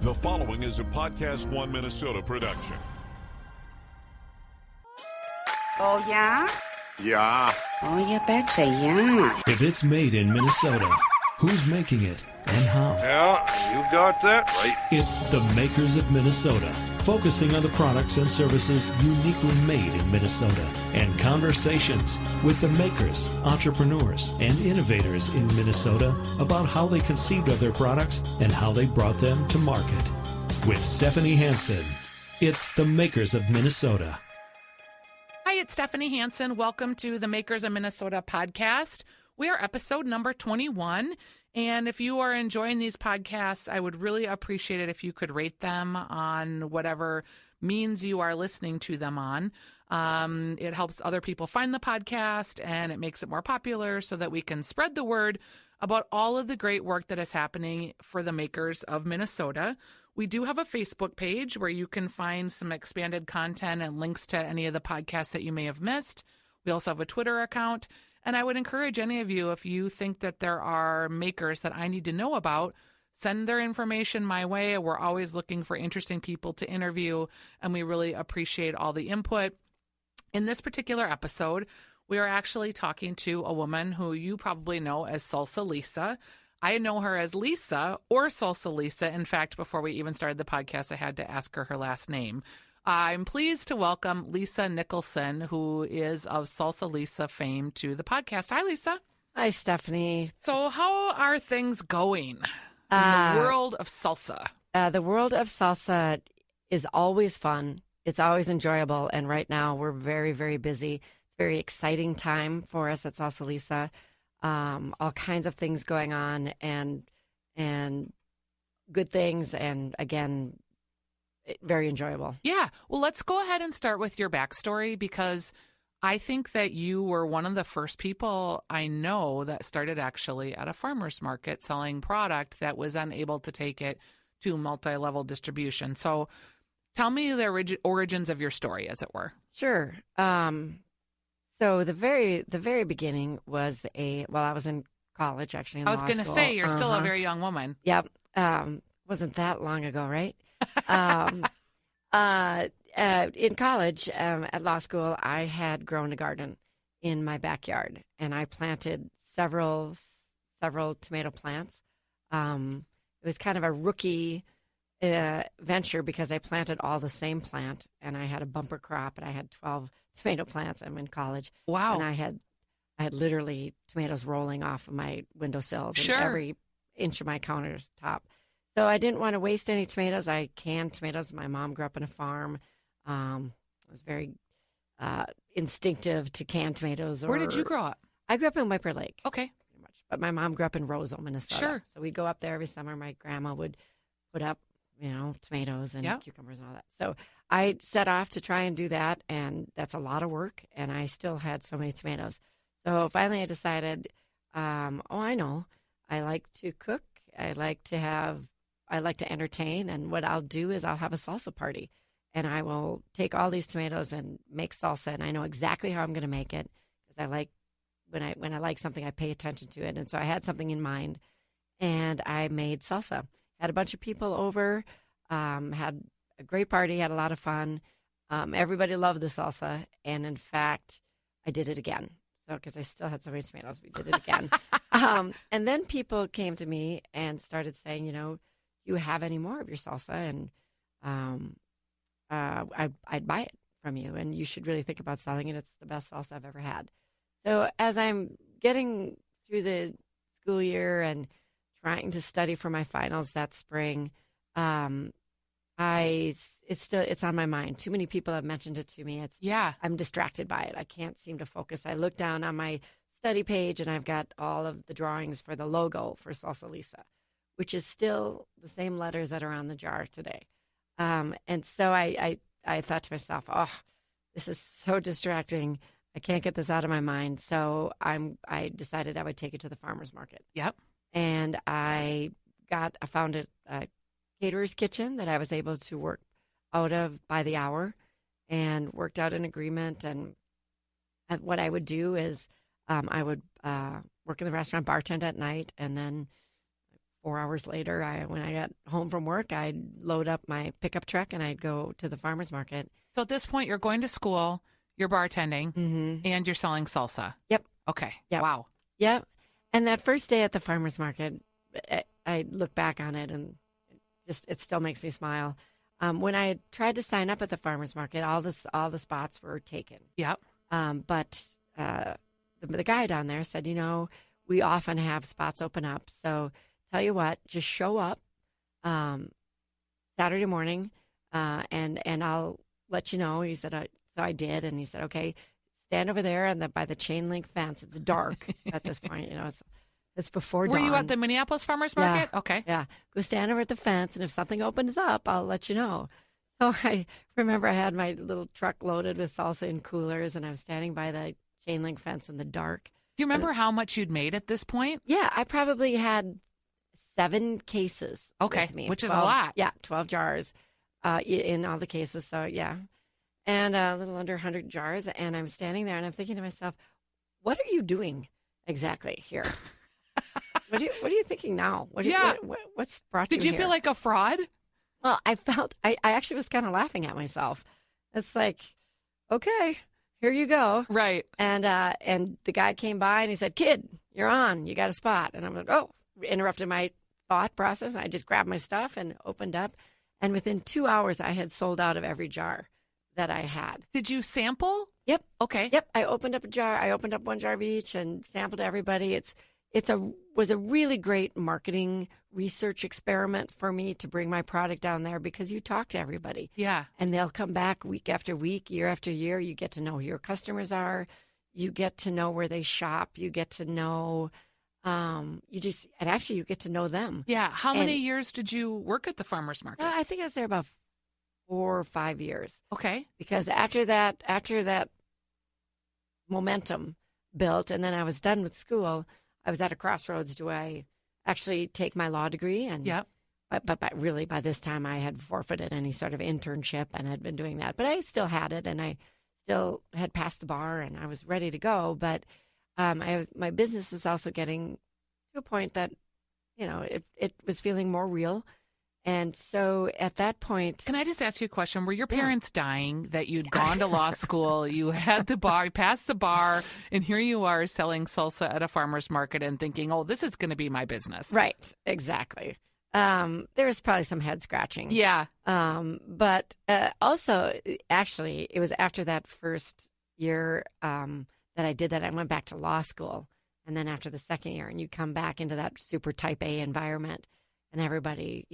The following is a Podcast One Minnesota production. Oh, yeah? Yeah. Oh, you betcha, yeah. If it's made in Minnesota, who's making it and how? Yeah, you got that right. It's the Makers of Minnesota, focusing on the products and services uniquely made in Minnesota, and conversations with the makers, entrepreneurs, and innovators in Minnesota about how they conceived of their products and how they brought them to market. With Stephanie Hansen, it's the Makers of Minnesota. Hi, it's Stephanie Hansen. Welcome to the Makers of Minnesota podcast. We are episode number 21. And if you are enjoying these podcasts, I would really appreciate it if you could rate them on whatever means you are listening to them on. It helps other people find the podcast and it makes it more popular so that we can spread the word about all of the great work that is happening for the Makers of Minnesota. We do have a Facebook page where you can find some expanded content and links to any of the podcasts that you may have missed. We also have a Twitter account. And I would encourage any of you, if you think that there are makers that I need to know about, send their information my way. We're always looking for interesting people to interview, and we really appreciate all the input. In this particular episode, we are actually talking to a woman who you probably know as Salsa Lisa. I know her as Lisa or Salsa Lisa. In fact, before we even started the podcast, I had to ask her last name. I'm pleased to welcome Lisa Nicholson, who is of Salsa Lisa fame, to the podcast. Hi, Lisa. Hi, Stephanie. So how are things going in the world of salsa? The world of salsa is always fun. It's always enjoyable. And right now we're very, very busy. It's a very exciting time for us at Salsa Lisa. All kinds of things going on and good things. And again, very enjoyable. Yeah. Well, let's go ahead and start with your backstory, because I think that you were one of the first people I know that started actually at a farmer's market selling product that was unable to take it to multi-level distribution. So tell me the origins of your story, as it were. Sure. So the very beginning was I was in college, actually, in I was law going to school. say, you're still a very young woman. Yep. Wasn't that long ago, right? In college, at law school, I had grown a garden in my backyard, and I planted several tomato plants. It was kind of a rookie venture because I planted all the same plant, and I had a bumper crop, and I had 12 tomato plants. I'm in college. Wow. And I had literally tomatoes rolling off of my windowsills Sure. and every inch of my countertop. So I didn't want to waste any tomatoes. I canned tomatoes. My mom grew up on a farm. It was very instinctive to can tomatoes. Where did you grow up? I grew up in White Bear Lake. Okay. Pretty much. But my mom grew up in Roseville, Minnesota. Sure. So we'd go up there every summer. My grandma would put up, tomatoes and cucumbers and all that. So I set off to try and do that, and that's a lot of work, and I still had so many tomatoes. So finally I decided, I know. I like to cook. I like to entertain, and what I'll do is I'll have a salsa party, and I will take all these tomatoes and make salsa, and I know exactly how I'm going to make it, because I like when I like something, I pay attention to it, and so I had something in mind, and I made salsa. Had a bunch of people over, had a great party, had a lot of fun. Everybody loved the salsa, and in fact, I did it again. So because I still had so many tomatoes, we did it again. And then people came to me and started saying, do you have any more of your salsa? And I'd buy it from you, and you should really think about selling it. It's the best salsa I've ever had. So as I'm getting through the school year and trying to study for my finals that spring, it's on my mind. Too many people have mentioned it to me. I'm distracted by it. I can't seem to focus. I look down on my study page, and I've got all of the drawings for the logo for Salsa Lisa, which is still the same letters that are on the jar today. And so I thought to myself, this is so distracting. I can't get this out of my mind. So I decided I would take it to the farmer's market. Yep. And I found a caterer's kitchen that I was able to work out of by the hour, and worked out an agreement. And what I would do is I would work in the restaurant, bartend at night, and then 4 hours later, when I got home from work, I'd load up my pickup truck and I'd go to the farmer's market. So at this point, you're going to school, you're bartending, and you're selling salsa. Yep. Okay. Yep. Wow. Yep. And that first day at the farmer's market, I look back on it and it still makes me smile. When I tried to sign up at the farmer's market, all the spots were taken. Yep. But the guy down there said, we often have spots open up. So tell you what, just show up Saturday morning, and I'll let you know. He said, so I did, and he said, okay, stand over there and by the chain link fence. It's dark at this point, it's before dawn. Were you at the Minneapolis Farmers Market? Yeah. Okay. Yeah. Go stand over at the fence, and if something opens up, I'll let you know. So I remember I had my little truck loaded with salsa and coolers, and I was standing by the chain link fence in the dark. Do you remember how much you'd made at this point? Yeah, I probably had 7 cases with me. Which is a lot. Yeah, 12 jars in all the cases. So, yeah. And a little under 100 jars. And I'm standing there, and I'm thinking to myself, what are you doing exactly here? What are you thinking now? What's brought you here? Did you feel like a fraud? Well, I actually was kind of laughing at myself. It's like, okay, here you go. Right. And the guy came by and he said, kid, you're on. You got a spot. And I'm like, oh, interrupted my thought process. I just grabbed my stuff and opened up. And within 2 hours, I had sold out of every jar that I had. Did you sample? Yep. Okay. Yep. I opened up a jar. I opened up 1 jar of each and sampled everybody. Was a really great marketing research experiment for me to bring my product down there because you talk to everybody. Yeah. And they'll come back week after week, year after year. You get to know who your customers are. You get to know where they shop. You get to know, you get to know them. Yeah. How many years did you work at the farmer's market? I think I was there about 4 or 5 years. Okay. Because after that momentum built, and then I was done with school, I was at a crossroads. Do I actually take my law degree? And yep. But really, by this time, I had forfeited any sort of internship and had been doing that. But I still had it, and I still had passed the bar, and I was ready to go. But my business was also getting to a point that, it was feeling more real. And so at that point... Can I just ask you a question? Were your parents dying that you'd gone to law school, you had the bar, you passed the bar, and here you are selling salsa at a farmer's market and thinking, oh, this is going to be my business? Right, exactly. There was probably some head scratching. Yeah. But also, actually, it was after that first year that I did that. I went back to law school. And then after the second year, and you come back into that super type A environment, and everybody,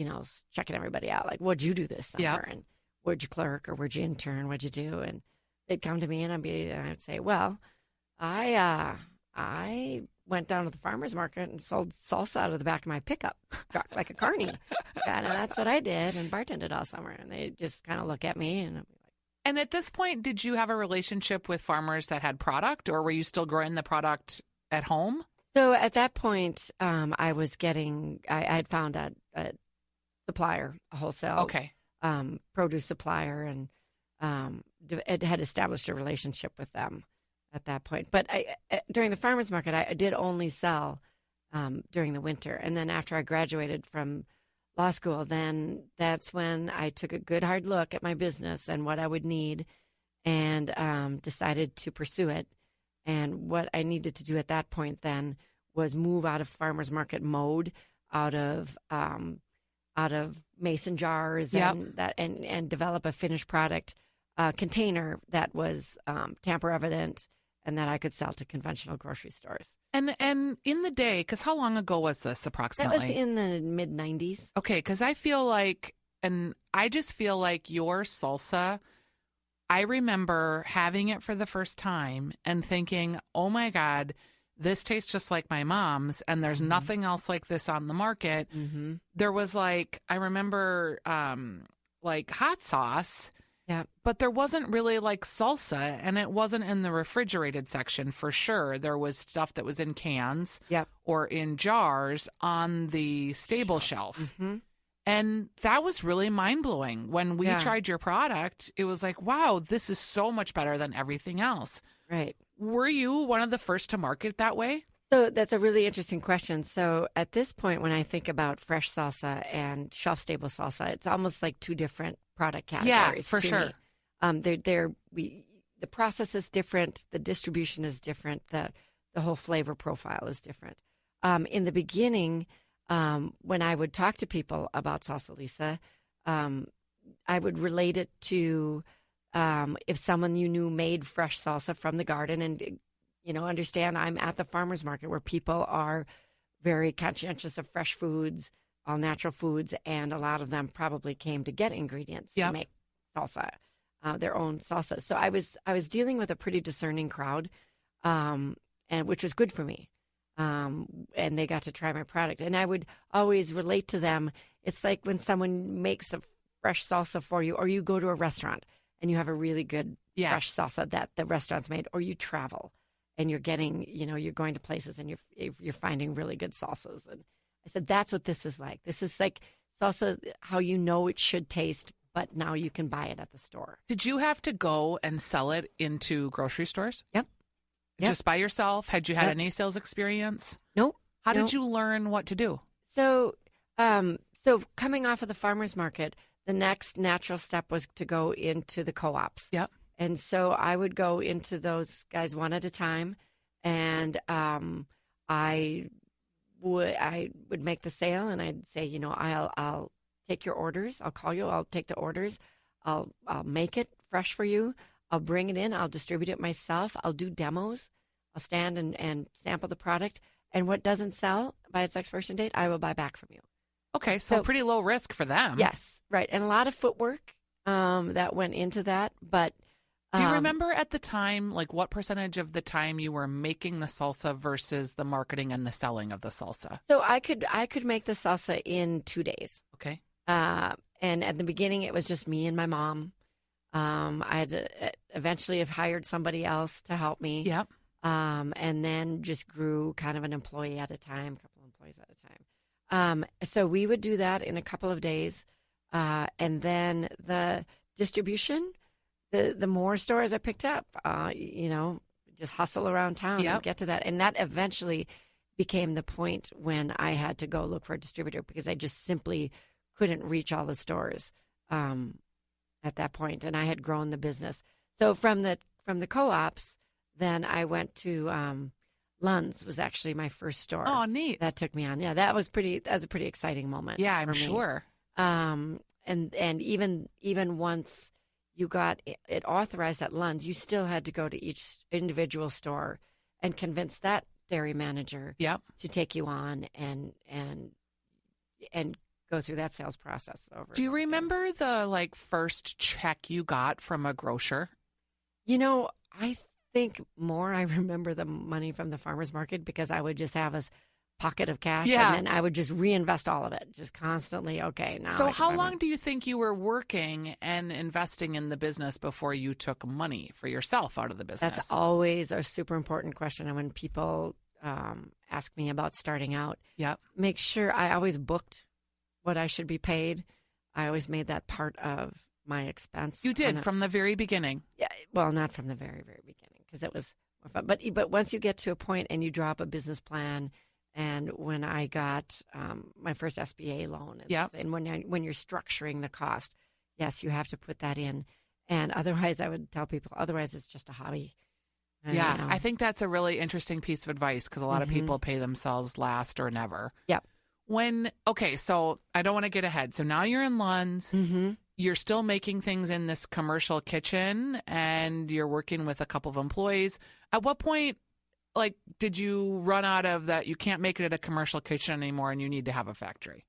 checking everybody out. Like, what'd you do this summer? Yep. And where'd you clerk or where'd you intern? What'd you do? And they'd come to me and I'd say, well, I went down to the farmer's market and sold salsa out of the back of my pickup truck like a carny. And that's what I did and bartended all summer. And they just kind of look at me and I'd be like. And at this point, did you have a relationship with farmers that had product, or were you still growing the product at home? So at that point, I had found a supplier, a wholesale produce supplier, and had established a relationship with them at that point. But during the farmer's market, I did only sell during the winter. And then after I graduated from law school, then that's when I took a good hard look at my business and what I would need and decided to pursue it. And what I needed to do at that point then was move out of farmer's market mode, out of mason jars, and develop a finished product container that was tamper evident and that I could sell to conventional grocery stores. And in the day, because how long ago was this approximately? That was in the mid 90s. Okay, because I feel like, and I just feel like your salsa, I remember having it for the first time and thinking, oh my God, this tastes just like my mom's, and there's nothing else like this on the market. Mm-hmm. There was I remember hot sauce, but there wasn't really like salsa, and it wasn't in the refrigerated section for sure. There was stuff that was in cans or in jars on the stable shelf. Mm-hmm. And that was really mind-blowing. When we tried your product, it was like, wow, this is so much better than everything else. Right. Were you one of the first to market that way? So that's a really interesting question. So at this point, when I think about fresh salsa and shelf-stable salsa, it's almost like two different product categories. Yeah, for to sure. Me. The process is different, the distribution is different, the whole flavor profile is different. In the beginning, when I would talk to people about salsa Lisa, I would relate it to if someone you knew made fresh salsa from the garden, and understand I'm at the farmers market where people are very conscientious of fresh foods, all natural foods, and a lot of them probably came to get ingredients to make salsa, their own salsa. So I was dealing with a pretty discerning crowd, and which was good for me. And they got to try my product, and I would always relate to them. It's like when someone makes a fresh salsa for you, or you go to a restaurant and you have a really good fresh salsa that the restaurant's made, or you travel and you're getting, you're going to places and you're finding really good salsas. And I said, that's what this is like. This is like salsa, how it should taste, but now you can buy it at the store. Did you have to go and sell it into grocery stores? Yep. Just by yourself? Had you had any sales experience? Nope. How did you learn what to do? So coming off of the farmer's market, the next natural step was to go into the co-ops. Yep. And so I would go into those guys one at a time, and I would make the sale, and I'd say, I'll take your orders. I'll call you. I'll take the orders. I'll make it fresh for you. I'll bring it in. I'll distribute it myself. I'll do demos. I'll stand and sample the product. And what doesn't sell by its expiration date, I will buy back from you. Okay, so pretty low risk for them. Yes, right. And a lot of footwork that went into that. But do you remember at the time, like what percentage of the time you were making the salsa versus the marketing and the selling of the salsa? So I could make the salsa in 2 days. Okay. And at the beginning, it was just me and my mom. I had eventually have hired somebody else to help me. Yep. And then just grew kind of an employee at a time, a couple employees at a time. So we would do that in a couple of days. And then the distribution, the more stores I picked up, just hustle around town and get to that. And that eventually became the point when I had to go look for a distributor because I just simply couldn't reach all the stores at that point. And I had grown the business. So from the co-ops, then I went to Lund's was actually my first store. Oh, neat. That took me on. Yeah, that was a pretty exciting moment. Yeah, I'm sure. And even once you got it authorized at Lund's, you still had to go to each individual store and convince that dairy manager to take you on and go through that sales process over. Do you remember the first check you got from a grocer? I think more I remember the money from the farmer's market because I would just have a pocket of cash and then I would just reinvest all of it, just constantly. Okay, now. So how long do you think you were working and investing in the business before you took money for yourself out of the business? That's always a super important question. And when people ask me about starting out, make sure I always booked what I should be paid. I always made that part of my expense. You did from the very beginning. Yeah, well, not from the very, very beginning because it was more fun. But once you get to a point and you draw up a business plan, and when I got my first SBA loan, and when you're structuring the cost, yes, you have to put that in. And otherwise, I would tell people, otherwise it's just a hobby. Yeah, I think that's a really interesting piece of advice because a lot of people pay themselves last or never. Yep. So I don't want to get ahead. So now you're in Lund's. Mm-hmm. You're still making things in this commercial kitchen and you're working with a couple of employees. At what point, did you run out of that? You can't make it at a commercial kitchen anymore and you need to have a factory.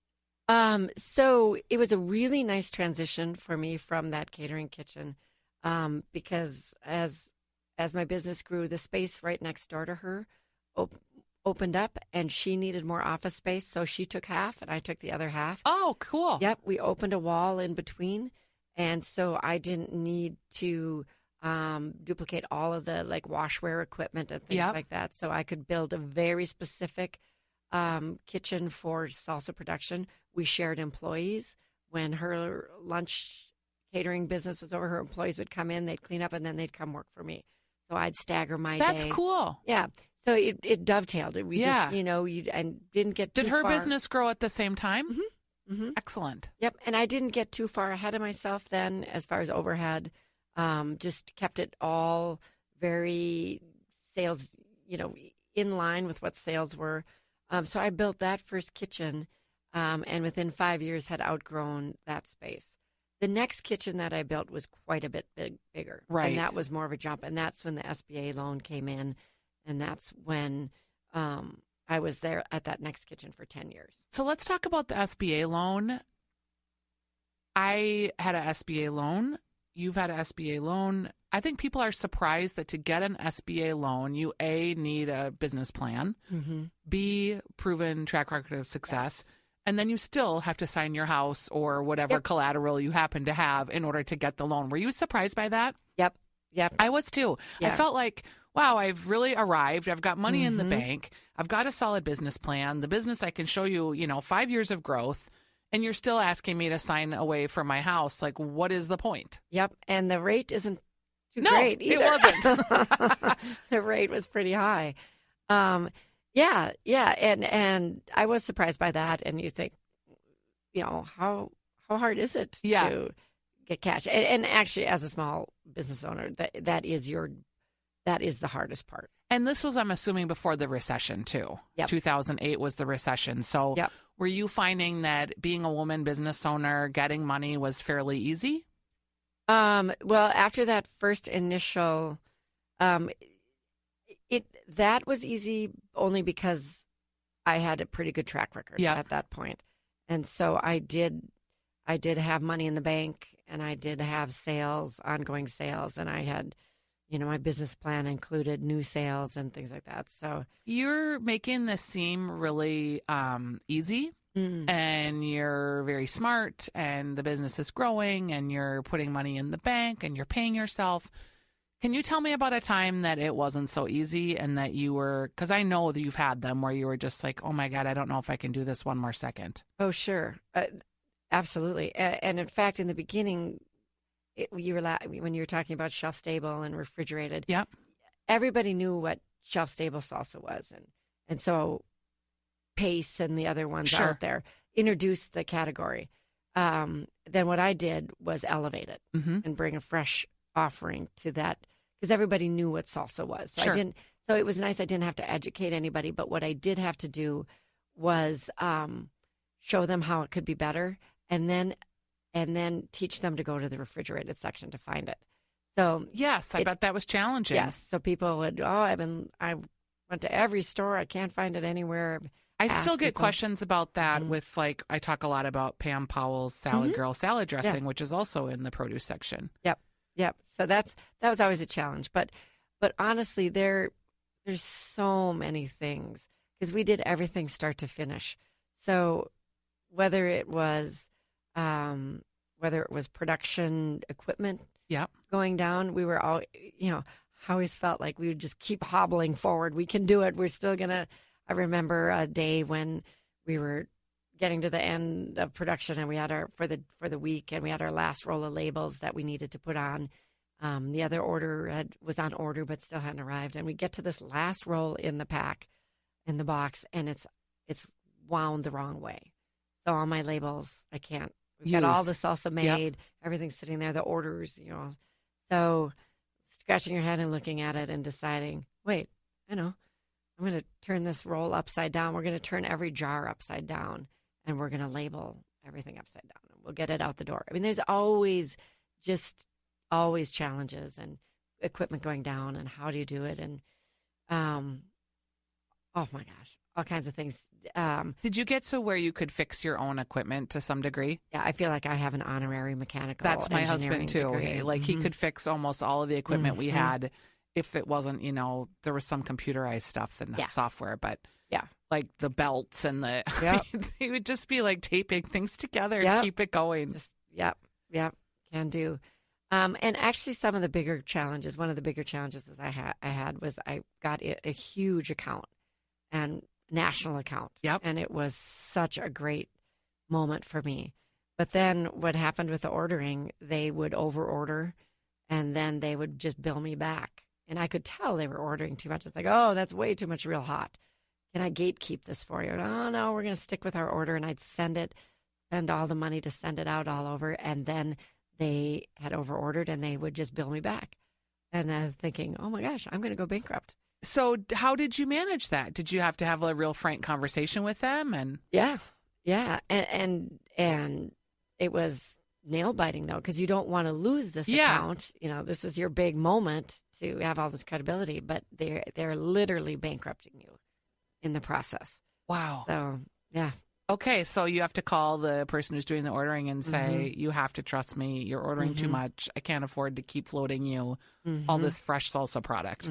So it was a really nice transition for me from that catering kitchen because as my business grew, the space right next door to her opened up and she needed more office space. So she took half and I took the other half. Oh, cool. Yep. We opened a wall in between. And so I didn't need to duplicate all of the washware equipment and things like that. So I could build a very specific kitchen for salsa production. We shared employees. When her lunch catering business was over, her employees would come in, they'd clean up, and then they'd come work for me. So I'd stagger my day. That's cool. Yeah. So it dovetailed. We just, I didn't get too Did her far. business grow at the same time? Mm-hmm. Mm-hmm. Excellent. Yep. And I didn't get too far ahead of myself then as far as overhead. Just kept it all very sales, in line with what sales were. So I built that first kitchen, and within 5 years had outgrown that space. The next kitchen that I built was quite a bit bigger. Right. And that was more of a jump. And that's when the SBA loan came in. And that's when I was there at that next kitchen for 10 years. So let's talk about the SBA loan. I had an SBA loan. You've had an SBA loan. I think people are surprised that to get an SBA loan, you A, need a business plan, Mm-hmm. B, proven track record of success, Yes. and then you still have to sign your house or whatever Yep. collateral you happen to have in order to get the loan. Were you surprised by that? Yep. I was too. Yeah. I felt like, wow, I've really arrived. I've got money in the Mhm. bank. I've got a solid business plan. The business I can show you, 5 years of growth, and you're still asking me to sign away from my house. Like, what is the point? Yep. And the rate isn't too No, great it either. wasn't. The rate was pretty high. Yeah. And I was surprised by that. And you think, how hard is it Yeah. to get cash? And actually, as a small business owner, that is the hardest part. And this was, I'm assuming, before the recession, too. Yep. 2008 was the recession. So Yep. were you finding that being a woman business owner, getting money was fairly easy? Well, after that first initial, that was easy only because I had a pretty good track record Yeah. at that point. And so I did have money in the bank, and I did have ongoing sales, and I had, my business plan included new sales and things like that. So You're making this seem really easy, and you're very smart, and the business is growing, and you're putting money in the bank, and you're paying yourself. Can you tell me about a time that it wasn't so easy and that you were, because I know that you've had them where you were just like, oh my God, I don't know if I can do this one more second. Oh, sure. Absolutely. And in fact, in the beginning, when you were talking about shelf stable and refrigerated, Yep. everybody knew what shelf stable salsa was. And so Pace and the other ones Sure. out there introduced the category. Then what I did was elevate it Mm-hmm. and bring a fresh offering to that, because everybody knew what salsa was. So Sure. So it was nice. I didn't have to educate anybody, but what I did have to do was show them how it could be better, and then teach them to go to the refrigerated section to find it. So Yes, I bet that was challenging. yes, so people would, I went to every store. I can't find it anywhere. I Ask still get people. questions about that Mhm. with, like, I talk a lot about Pam Powell's Salad Mhm. Girl salad dressing, which is also in the produce section. Yep. So that was always a challenge. But honestly, there's so many things, because we did everything start to finish. So whether it was production equipment Yep. going down, we were all, I always felt like we would just keep hobbling forward. We can do it. We're still gonna. I remember a day when we were getting to the end of production, and we had for the week, and we had our last roll of labels that we needed to put on. The other order was on order, but still hadn't arrived, and we get to this last roll in the box, and it's wound the wrong way. So all my labels, I can't. We've got all the salsa made, everything's sitting there, the orders, So scratching your head and looking at it and deciding, wait, I'm going to turn this roll upside down. We're going to turn every jar upside down, and we're going to label everything upside down. We'll get it out the door. I mean, there's always challenges and equipment going down, and how do you do it? And, oh my gosh, all kinds of things. Did you get to where you could fix your own equipment to some degree? Yeah, I feel like I have an honorary mechanical That's my engineering husband too. degree. Like he could fix almost all of the equipment we Mhm. had if it wasn't, there was some computerized stuff and software, but Yeah. like the belts and the, Yep. they would just be like taping things together Yep. to keep it going. Just, yep, can do. And actually, one of the bigger challenges I had was I got a huge account, and national account. Yep. And it was such a great moment for me. But then what happened with the ordering, they would over order, and then they would just bill me back And I could tell they were ordering too much. It's like, oh, that's way too much real hot. Can I gatekeep this for you? And, oh, no, we're going to stick with our order. And I'd spend all the money to send it out all over. And then they had overordered and they would just bill me back. And I was thinking, oh my gosh, I'm going to go bankrupt. So how did you manage that? Did you have to have a real frank conversation with them? And yeah. And it was nail biting though, because you don't want to lose this account. You know, this is your big moment to have all this credibility, but they're literally bankrupting you in the process. Wow. So yeah. Okay, so you have to call the person who's doing the ordering and say, you have to trust me. You're ordering too much. I can't afford to keep floating you all this fresh salsa product.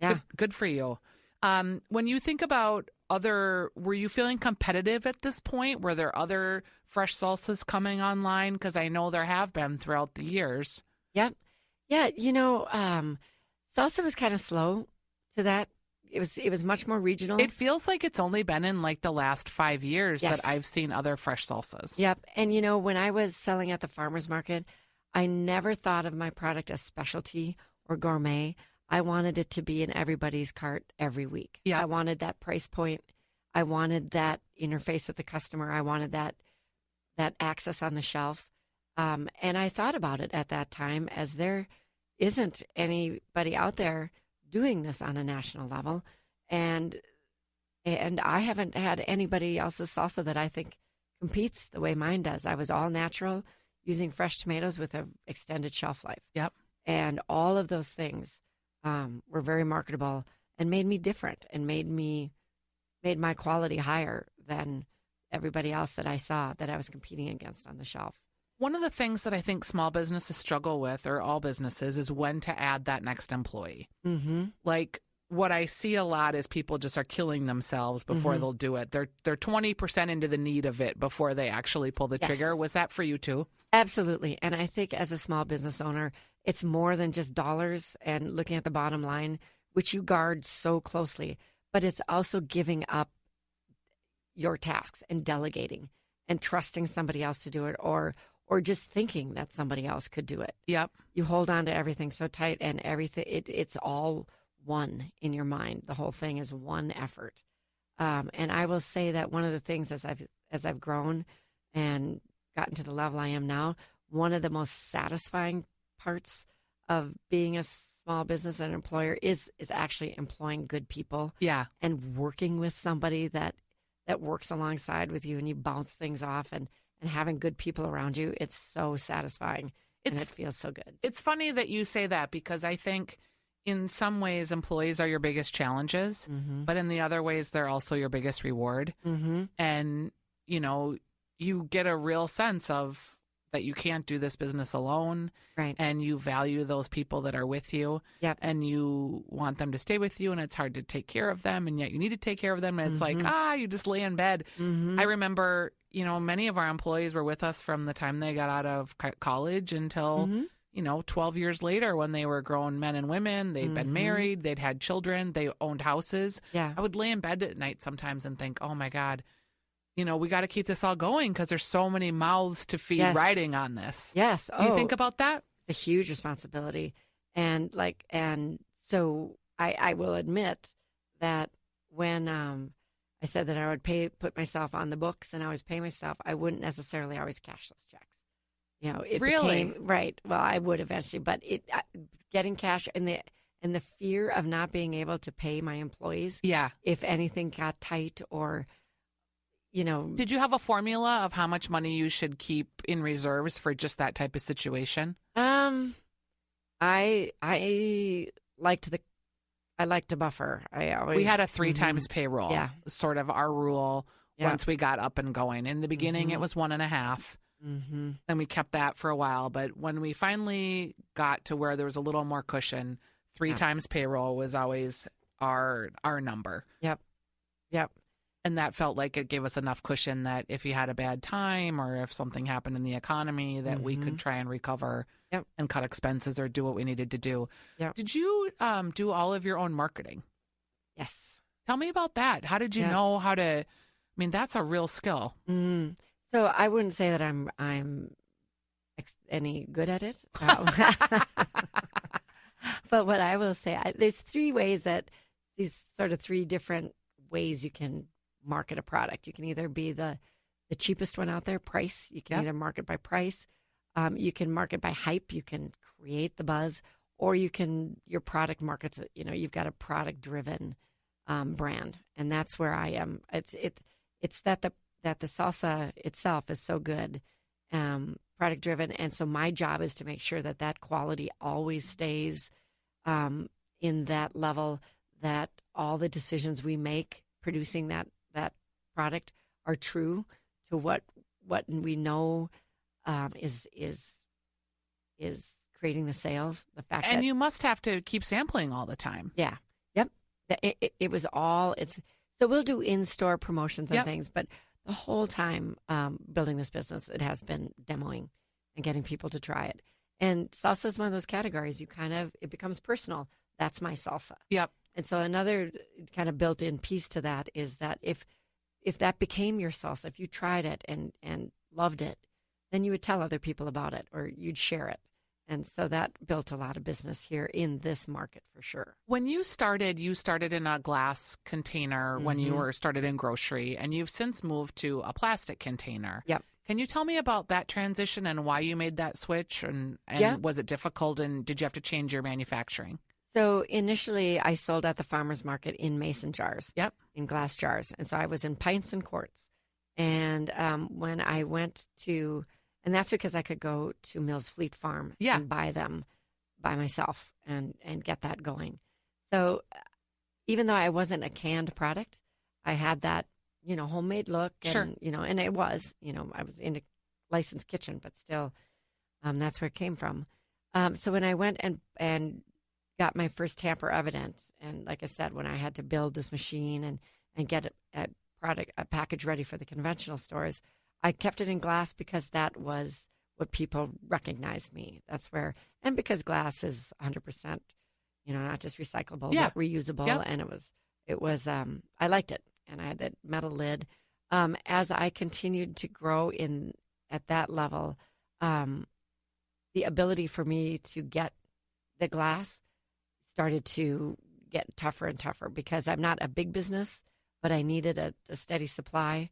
Yeah. Good for you. When you think about were you feeling competitive at this point? Were there other fresh salsas coming online? Because I know there have been throughout the years. Yep. Yeah, salsa was kind of slow to that. It was much more regional. It feels like it's only been in like the last 5 years that I've seen other fresh salsas. Yep. And when I was selling at the farmer's market, I never thought of my product as specialty or gourmet. I wanted it to be in everybody's cart every week. Yeah. I wanted that price point. I wanted that interface with the customer. I wanted that access on the shelf. And I thought about it at that time as there isn't anybody out there doing this on a national level. And I haven't had anybody else's salsa that I think competes the way mine does. I was all natural, using fresh tomatoes with an extended shelf life. Yep. And all of those things were very marketable and made me different and made my quality higher than everybody else that I saw that I was competing against on the shelf. One of the things that I think small businesses struggle with, or all businesses, is when to add that next employee. Like what I see a lot is people just are killing themselves before they'll do it. They're 20% into the need of it before they actually pull the trigger. Was that for you too? Absolutely. And I think as a small business owner, it's more than just dollars and looking at the bottom line, which you guard so closely, but it's also giving up your tasks and delegating and trusting somebody else to do it, or just thinking that somebody else could do it. Yep. You hold on to everything so tight, and everything it's all one in your mind. The whole thing is one effort. And I will say that one of the things as I've grown and gotten to the level I am now, one of the most satisfying parts of being a small business and employer is actually employing good people. Yeah. And working with somebody that works alongside with you, and you bounce things off, and having good people around you. It's so satisfying, and it feels so good. It's funny that you say that, because I think in some ways employees are your biggest challenges, but in the other ways they're also your biggest reward. And, you get a real sense of that you can't do this business alone. Right. And you value those people that are with you. Yep. And you want them to stay with you, and it's hard to take care of them, and yet you need to take care of them. And it's like, you just lay in bed. I remember, many of our employees were with us from the time they got out of college until, 12 years later, when they were grown men and women. They'd been married, they'd had children, they owned houses. Yeah. I would lay in bed at night sometimes and think, oh my God, we got to keep this all going because there's so many mouths to feed riding on this. Yes. Do you think about that? It's a huge responsibility. And so I will admit that when I said that I would put myself on the books and always pay myself, I wouldn't necessarily always cash those checks. It really? became, right. Well, I would eventually, but getting cash and the fear of not being able to pay my employees. Yeah. If anything got tight, or Did you have a formula of how much money you should keep in reserves for just that type of situation? I liked to buffer. We had a 3 times payroll. Yeah. Sort of our rule once we got up and going. In the beginning, it was 1.5. And we kept that for a while. But when we finally got to where there was a little more cushion, 3 times payroll was always our number. Yep. And that felt like it gave us enough cushion that if you had a bad time or if something happened in the economy, that we could try and recover and cut expenses or do what we needed to do. Yep. Did you do all of your own marketing? Yes. Tell me about that. How did you know how to? I mean, that's a real skill. So I wouldn't say that I'm any good at it. But But what I will say, there's these sort of three different ways you can market a product. You can either be the cheapest one out there, price. You can either market by price. You can market by hype. You can create the buzz, or your product markets. You've got a product driven brand, and that's where I am. It's that the salsa itself is so good, product driven, and so my job is to make sure that quality always stays in that level. That all the decisions we make producing that product are true to what we know is creating the sales. The fact and that you must have to keep sampling all the time. Yeah. Yep. It was all so we'll do in-store promotions and things, but the whole time building this business, it has been demoing and getting people to try it. And salsa is one of those categories it becomes personal. That's my salsa. Yep. And so another kind of built-in piece to that is that if that became your salsa, if you tried it and loved it, then you would tell other people about it or you'd share it. And so that built a lot of business here in this market for sure. When you started in a glass container when you started in grocery, and you've since moved to a plastic container. Yep. Can you tell me about that transition and why you made that switch? And was it difficult, and did you have to change your manufacturing? So initially, I sold at the farmer's market in mason jars, in glass jars. And so I was in pints and quarts. And when I went to, and that's because I could go to Mills Fleet Farm and buy them by myself and get that going. So even though I wasn't a canned product, I had that, homemade look. And, and it was, I was in a licensed kitchen, but still, that's where it came from. So when I went and got my first tamper evidence, and like I said, when I had to build this machine and get a package ready for the conventional stores, I kept it in glass because that was what people recognized me. That's where, and because glass is 100%, not just recyclable, but reusable, and it was I liked it, and I had that metal lid. As I continued to grow at that level, the ability for me to get the glass started to get tougher and tougher because I'm not a big business, but I needed a steady supply,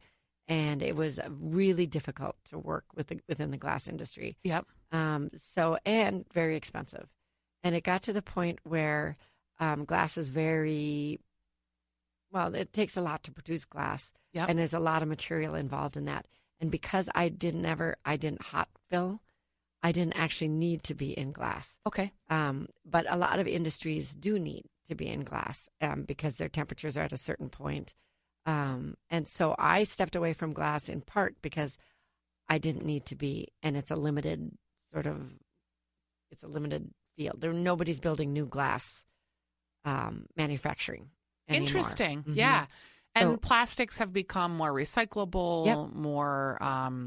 and it was really difficult to work within the glass industry. Yep. And very expensive. And it got to the point where glass is it takes a lot to produce glass, and there's a lot of material involved in that. And because I didn't hot fill, I didn't actually need to be in glass. Okay. But a lot of industries do need to be in glass because their temperatures are at a certain point. And so I stepped away from glass in part because I didn't need to be, and it's a limited field. Nobody's building new glass manufacturing anymore. Interesting. Mm-hmm. Yeah. And plastics have become more recyclable, more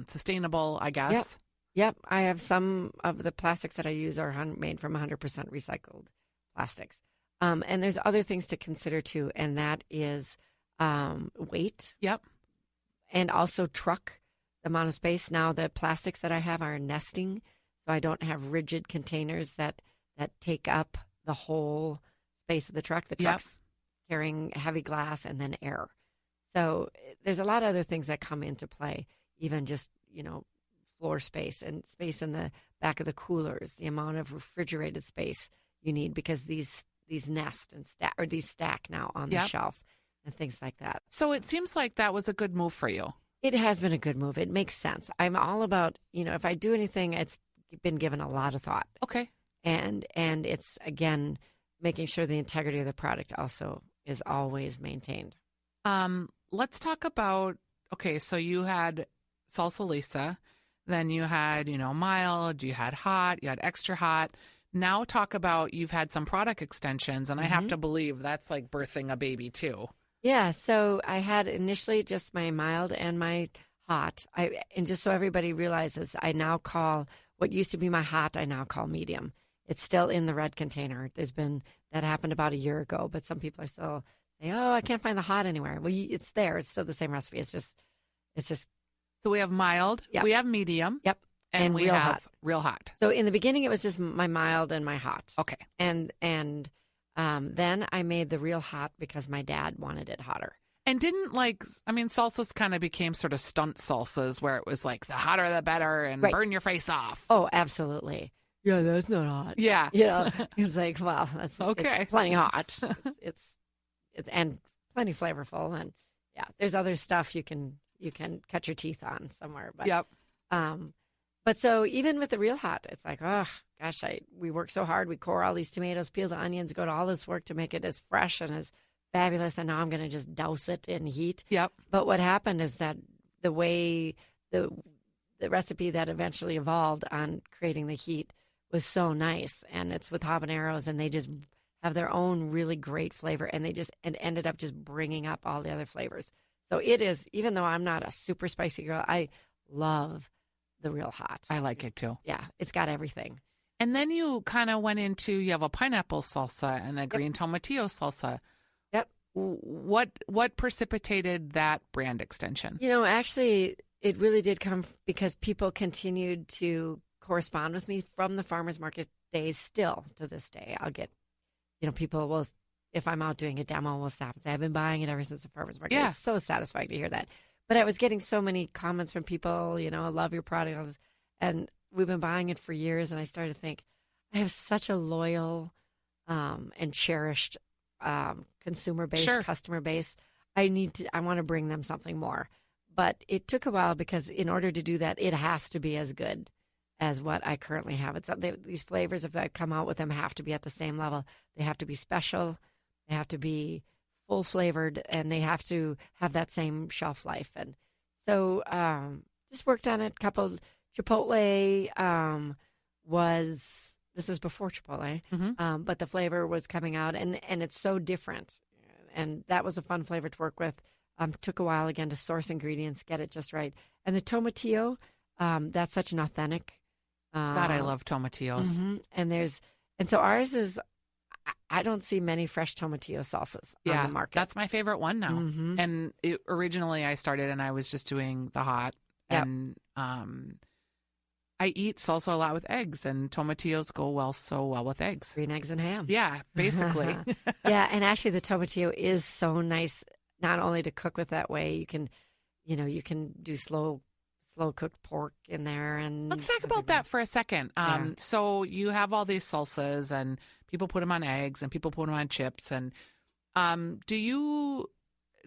sustainable, I guess. Yep. I have some of the plastics that I use are made from 100% recycled plastics. And there's other things to consider too, and that is weight. Yep. And also truck, the amount of space. Now the plastics that I have are nesting, so I don't have rigid containers that take up the whole space of the truck. The truck's carrying heavy glass and then air. So there's a lot of other things that come into play, even just, floor space and space in the back of the coolers, the amount of refrigerated space you need because these nest and stack now on the shelf and things like that. So it seems like that was a good move for you. It has been a good move. It makes sense. I'm all about, if I do anything, it's been given a lot of thought. Okay. And it's, again, making sure the integrity of the product also is always maintained. Let's talk about, so you had Salsa Lisa, then you had, mild, you had hot, you had extra hot. Now talk about you've had some product extensions, and I have to believe that's like birthing a baby too. Yeah, so I had initially just my mild and my hot. And just so everybody realizes, I now call what used to be my hot, I now call medium. It's still in the red container. That happened about a year ago, but some people are still say, "Oh, I can't find the hot anywhere." Well, it's there. It's still the same recipe. It's just. So we have mild. Yep. We have medium. Yep. And we real have hot. real hot. So in the beginning, it was just my mild and my hot. Okay. And then I made the real hot because my dad wanted it hotter. And didn't salsas kind of became sort of stunt salsas where it was like the hotter the better and burn your face off. Oh, absolutely. Yeah, that's not hot. Yeah. It's like, well, that's okay. It's plenty hot. It's and plenty flavorful. And yeah, there's other stuff you can cut your teeth on somewhere. But, yep. But so even with the real hot, it's like, oh gosh, we work so hard. We core all these tomatoes, peel the onions, go to all this work to make it as fresh and as fabulous. And now I'm going to just douse it in heat. Yep. But what happened is that the way the recipe that eventually evolved on creating the heat was so nice, and it's with habaneros, and they just have their own really great flavor, and and ended up just bringing up all the other flavors. So it is, even though I'm not a super spicy girl, I love the real hot. I like it too. Yeah, it's got everything. And then you kind of went into, you have a pineapple salsa and a green tomatillo salsa. Yep. What precipitated that brand extension? Actually, it really did come because people continued to correspond with me from the farmers market days still to this day. I'll get, people will, if I'm out doing a demo, will stop and say, I've been buying it ever since the farmers market. Yeah. It's so satisfying to hear that. But I was getting so many comments from people, I love your product. And we've been buying it for years. And I started to think, I have such a loyal and cherished consumer base, customer base. I want to bring them something more. But it took a while because in order to do that, it has to be as good as what I currently have. These flavors, if I come out with them, have to be at the same level. They have to be special. They have to be full flavored, and they have to have that same shelf life. And so just worked on it. Couple Chipotle this was before Chipotle, but the flavor was coming out, and it's so different. And that was a fun flavor to work with. Took a while again to source ingredients, get it just right. And the tomatillo, that's such an authentic. God, I love tomatillos. Mm-hmm. And so ours is, I don't see many fresh tomatillo salsas on the market. That's my favorite one now. Mm-hmm. And originally I started and I was just doing the hot. Yep. And I eat salsa a lot with eggs, and tomatillos go so well with eggs. Green eggs and ham. Yeah, basically. Yeah, and actually the tomatillo is so nice, not only to cook with that way, you can do slow cooked pork in there. And let's talk about that for a second. So you have all these salsas, and people put them on eggs, and people put them on chips. And do you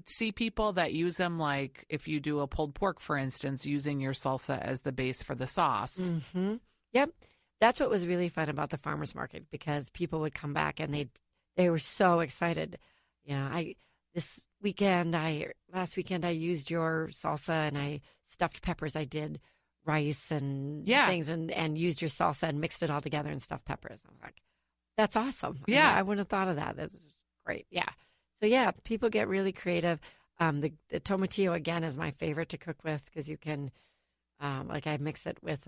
see people that use them, like if you do a pulled pork, for instance, using your salsa as the base for the sauce? Mm-hmm. Yep. That's what was really fun about the farmers market, because people would come back and they were so excited. Last weekend I used your salsa and I stuffed peppers. I did rice and things and used your salsa and mixed it all together and stuffed peppers. I'm like, that's awesome. Yeah. I wouldn't have thought of that. That's great. Yeah. So yeah, people get really creative. The tomatillo again is my favorite to cook with, because you can, I mix it with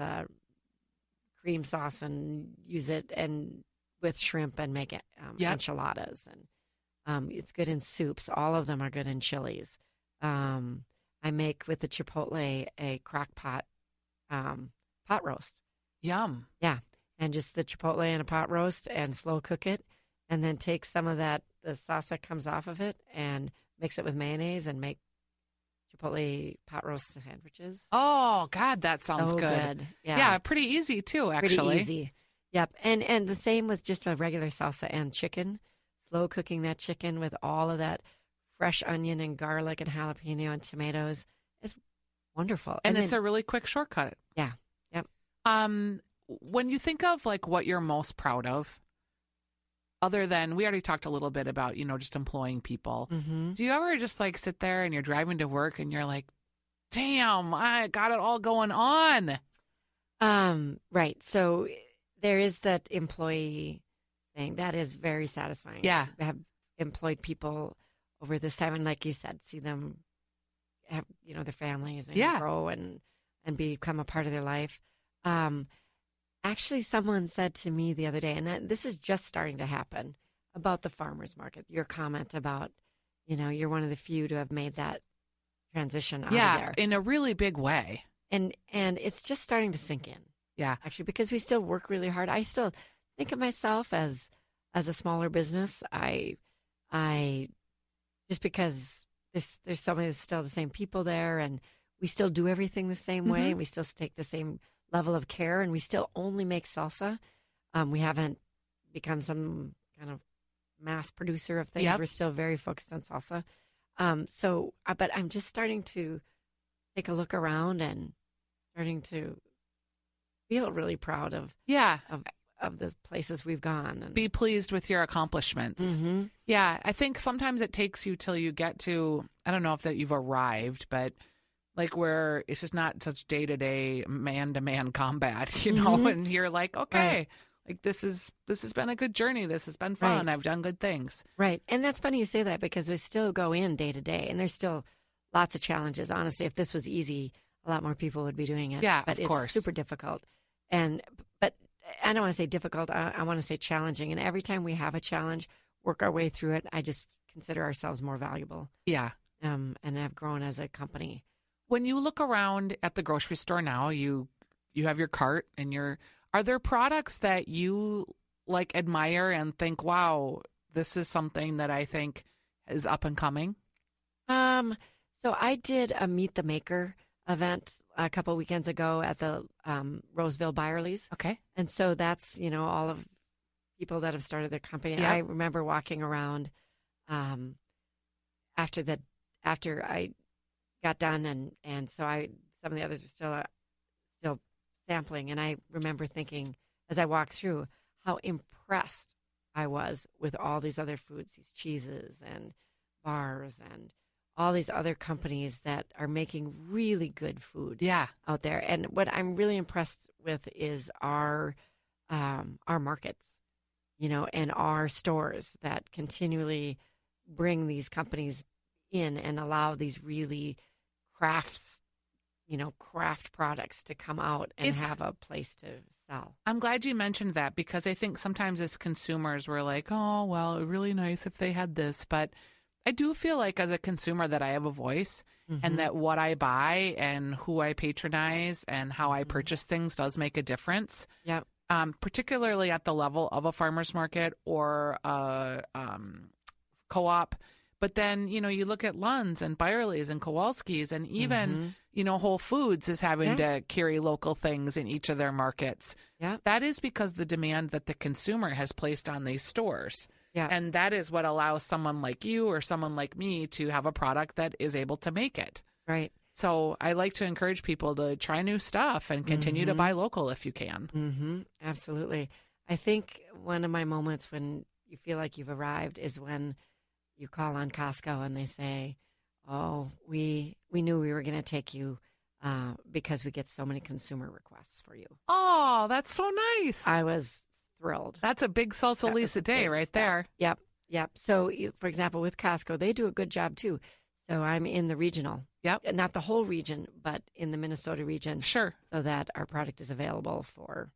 cream sauce and use it and with shrimp and make it enchiladas, and it's good in soups. All of them are good in chilies. I make with the chipotle a crock pot pot roast. Yum. Yeah, and just the chipotle in a pot roast and slow cook it, and then take some of the sauce that comes off of it and mix it with mayonnaise and make chipotle pot roast sandwiches. Oh, God, that sounds so good. Yeah, pretty easy too, actually. Pretty easy. Yep, and the same with just a regular salsa and chicken. Slow cooking that chicken with all of that fresh onion and garlic and jalapeno and tomatoes is wonderful. And it's a really quick shortcut. Yeah. Yep. When you think of like what you're most proud of, other than, we already talked a little bit about, just employing people. Mm-hmm. Do you ever just like sit there and you're driving to work and you're like, damn, I got it all going on? Right. So there is that employee thing that is very satisfying. Yeah. I have employed people over this time, and like you said, see them have, their families and grow and become a part of their life. Actually, someone said to me the other day, and this is just starting to happen, about the farmers market, your comment about, you're one of the few to have made that transition out of there. In a really big way. And it's just starting to sink in. Yeah. Actually, because we still work really hard. I still think of myself as a smaller business. I just because there's so many still the same people there, and we still do everything the same way. Mm-hmm. And we still take the same level of care, and we still only make salsa. We haven't become some kind of mass producer of things. Yep. We're still very focused on salsa. But I'm just starting to take a look around and starting to feel really proud of the places we've gone. And be pleased with your accomplishments. Mm-hmm. Yeah, I think sometimes it takes you till you get to, I don't know if that you've arrived, but like where it's just not such day-to-day man-to-man combat, you know, and you're like, okay, Right. like this has been a good journey. This has been fun. Right. I've done good things. Right. And that's funny you say that because we still go in day to day and there's still lots of challenges. Honestly, if this was easy, a lot more people would be doing it. Yeah, but of course. It's super difficult. But I don't want to say difficult. I want to say challenging. And every time we have a challenge, work our way through it, I just consider ourselves more valuable. Yeah. And have grown as a company. When you look around at the grocery store now, you have your cart and are there products that you like admire and think, wow, this is something that I think is up and coming? So I did a Meet the Maker event a couple weekends ago at the Roseville Byerly's. Okay. And so that's, all of people that have started their company. Yep. I remember walking around after I got done and so some of the others were still sampling, and I remember thinking as I walked through how impressed I was with all these other foods, these cheeses and bars and all these other companies that are making really good food out there. And what I'm really impressed with is our markets, and our stores that continually bring these companies in and allow these really craft products to come out and have a place to sell. I'm glad you mentioned that because I think sometimes as consumers we're like, oh, well, it'd be really nice if they had this. But I do feel like as a consumer that I have a voice and that what I buy and who I patronize and how I purchase things does make a difference. Yep. Particularly at the level of a farmer's market or a co-op. But then, you look at Lund's and Byerly's and Kowalski's and even, Whole Foods is having to carry local things in each of their markets. Yeah. That is because the demand that the consumer has placed on these stores. Yeah. And that is what allows someone like you or someone like me to have a product that is able to make it. Right. So I like to encourage people to try new stuff and continue to buy local if you can. Mm-hmm. Absolutely. I think one of my moments when you feel like you've arrived is when you call on Costco and they say, oh, we knew we were going to take you because we get so many consumer requests for you. Oh, that's so nice. I was thrilled. That's a big Salsa Lisa day right there. Yep. So, for example, with Costco, they do a good job too. So I'm in the regional. Yep. Not the whole region, but in the Minnesota region. Sure. So that our product is available for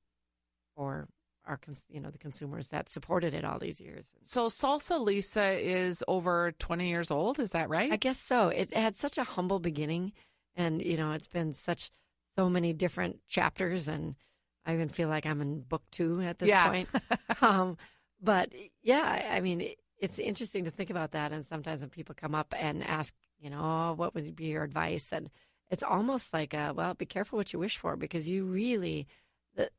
our the consumers that supported it all these years. So Salsa Lisa is over 20 years old, is that right? I guess so. It had such a humble beginning, and it's been so many different chapters, and I even feel like I'm in book 2 at this point. But yeah, I mean, it's interesting to think about that. And sometimes when people come up and ask, what would be your advice? And it's almost like, be careful what you wish for, because you really.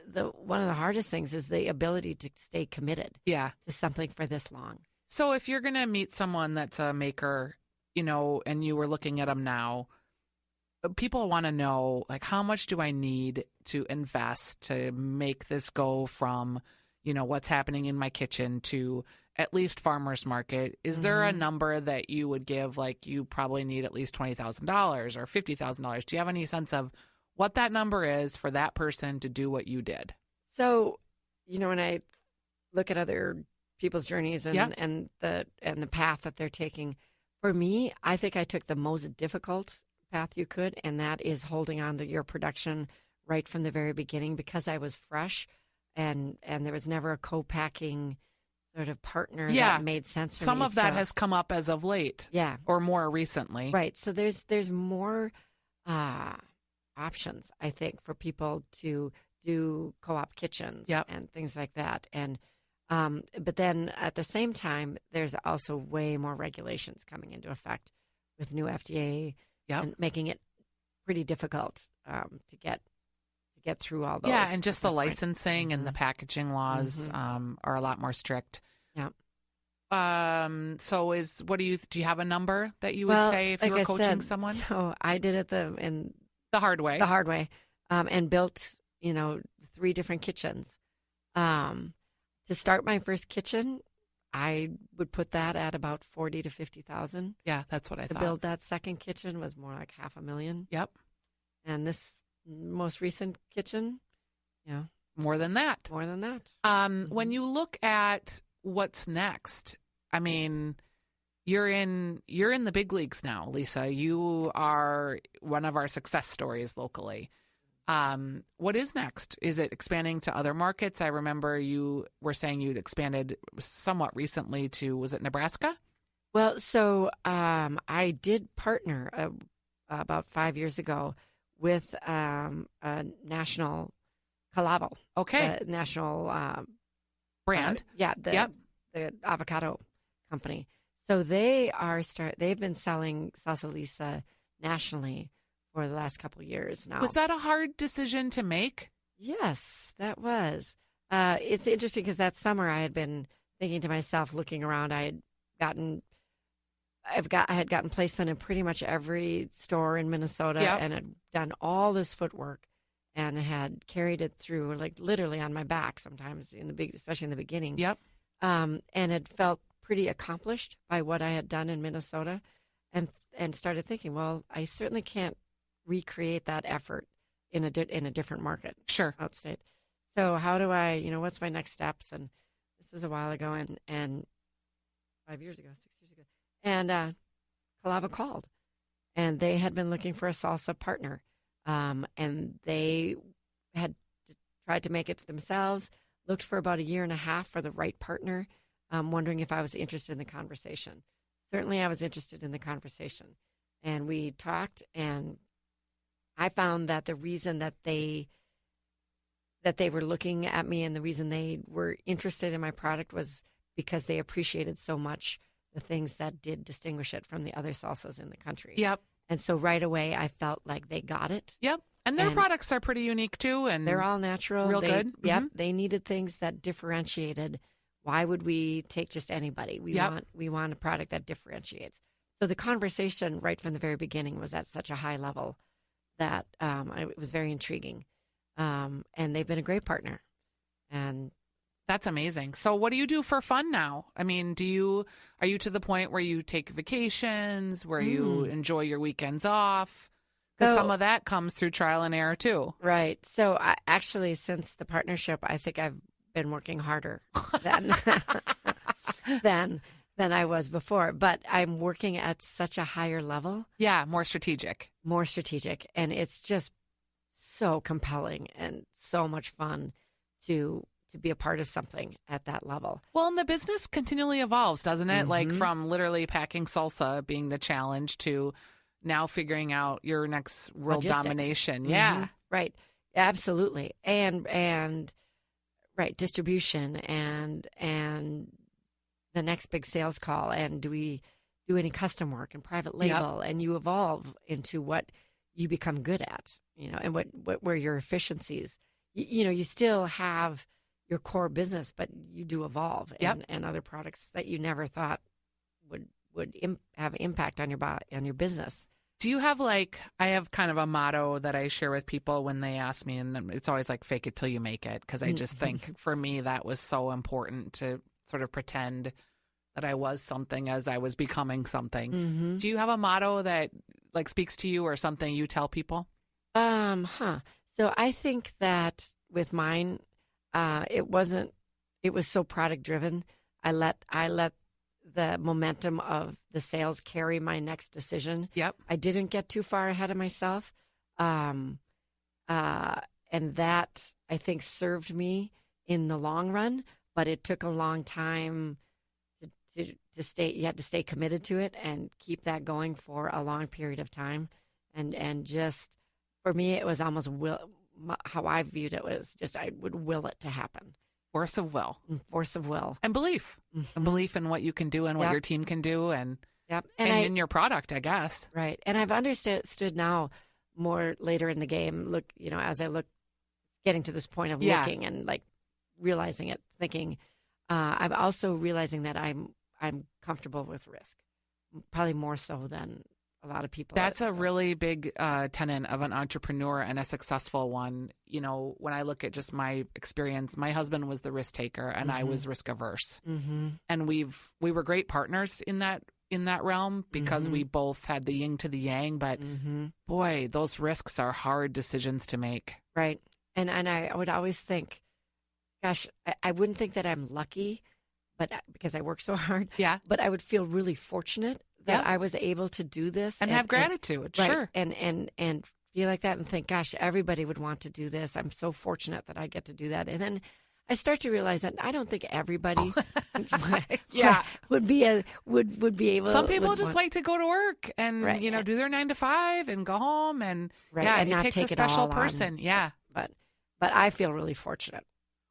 The one of the hardest things is the ability to stay committed to something for this long. So if you're going to meet someone that's a maker, and you were looking at them now, people want to know, like, how much do I need to invest to make this go from, what's happening in my kitchen to at least farmer's market? Is there a number that you would give, like you probably need at least $20,000 or $50,000? Do you have any sense of what that number is for that person to do what you did? So, when I look at other people's journeys and the path that they're taking, for me, I think I took the most difficult path you could, and that is holding on to your production right from the very beginning, because I was fresh and there was never a co-packing sort of partner that made sense for me. Some of that has come up as of late. Yeah. Or more recently. Right. So there's more options, I think, for people to do co-op kitchens and things like that. And but then at the same time, there's also way more regulations coming into effect with new FDA and making it pretty difficult to get through all those. Yeah, and just the licensing and the packaging laws are a lot more strict. Yeah. So do you have a number that you would say if you were coaching someone? So I did it the hard way. The hard way, and built 3 different kitchens. To start my first kitchen, I would put that at about $40,000 to $50,000. Yeah, that's what I thought. To build that second kitchen was more like $500,000. Yep. And this most recent kitchen, more than that. More than that. When you look at what's next, I mean, you're in the big leagues now, Lisa. You are one of our success stories locally. What is next? Is it expanding to other markets? I remember you were saying you'd expanded somewhat recently to, was it Nebraska? Well, so I did partner about 5 years ago with a national Calavo. Okay. National brand. The avocado company. So they've been selling Salsa Lisa nationally for the last couple of years now. Was that a hard decision to make? Yes, that was. It's interesting because that summer I had been thinking to myself, looking around, I had gotten placement in pretty much every store in Minnesota and had done all this footwork and had carried it through, like literally on my back sometimes especially in the beginning. Yep. And had felt pretty accomplished by what I had done in Minnesota, and started thinking, well, I certainly can't recreate that effort in a different market. Sure. Outstate. So how do I, what's my next steps? And this was a while ago, and 6 years ago. And Calavo called, and they had been looking for a salsa partner. And they had tried to make it themselves, looked for about 1.5 years for the right partner, wondering if I was interested in the conversation. Certainly I was interested in the conversation. And we talked, and I found that the reason that they were looking at me and the reason they were interested in my product was because they appreciated so much the things that did distinguish it from the other salsas in the country. Yep. And so right away I felt like they got it. Yep. And their products are pretty unique too, and they're all natural. Real good. Yep. They needed things that differentiated. Why would we take just anybody? We want a product that differentiates. So the conversation right from the very beginning was at such a high level that it was very intriguing. And they've been a great partner. And that's amazing. So what do you do for fun now? I mean, are you to the point where you take vacations, where you enjoy your weekends off? Because some of that comes through trial and error too. Right. So actually, since the partnership, I think I've been working harder than than I was before. But I'm working at such a higher level. Yeah, more strategic. And it's just so compelling and so much fun to be a part of something at that level. Well, and the business continually evolves, doesn't it? Like from literally packing salsa being the challenge to now figuring out your next world domination. Yeah. Right. Absolutely. And right, distribution and the next big sales call, and do we do any custom work and private label, and you evolve into what you become good at, and what where your efficiencies, you still have your core business, but you do evolve and other products that you never thought would have impact on your business. Do you have I have kind of a motto that I share with people when they ask me, and it's always like fake it till you make it. Cause I just think for me, that was so important to sort of pretend that I was something as I was becoming something. Do you have a motto that speaks to you or something you tell people? So I think that with mine, it was so product driven. I let the momentum of the sales carry my next decision. Yep. I didn't get too far ahead of myself. And that I think served me in the long run, but it took a long time to stay. You had to stay committed to it and keep that going for a long period of time and just For me, it was almost how I viewed it was just I would will it to happen. Force of will. Force of will. And belief. Mm-hmm. And belief in what you can do and what your team can do and in your product, I guess. Right. And I've understood now more later in the game, look, as I look, getting to this point of looking and like realizing it, thinking, I'm also realizing that I'm comfortable with risk, probably more so than a lot of people. That's a really big tenet of an entrepreneur and a successful one. When I look at just my experience, my husband was the risk taker and I was risk averse. Mm-hmm. And we were great partners in that realm because we both had the yin to the yang. But boy, those risks are hard decisions to make. Right. And I would always think, gosh, I wouldn't think that I'm lucky, but because I work so hard. Yeah. But I would feel really fortunate that I was able to do this and have gratitude, sure, and feel like that and think, gosh, everybody would want to do this. I'm so fortunate that I get to do that. And then I start to realize that I don't think everybody would be able. Some people just like to go to work and do their 9 to 5 and go home and and it takes a special person. But I feel really fortunate.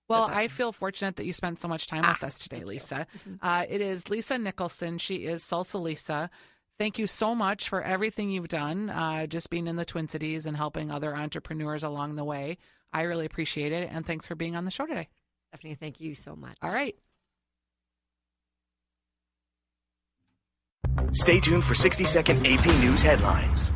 Well, I feel fortunate that you spent so much time with us today, Lisa. It is Lisa Nicholson. She is Salsa Lisa. Thank you so much for everything you've done, just being in the Twin Cities and helping other entrepreneurs along the way. I really appreciate it, and thanks for being on the show today. Stephanie, thank you so much. All right. Stay tuned for 60-second AP News headlines.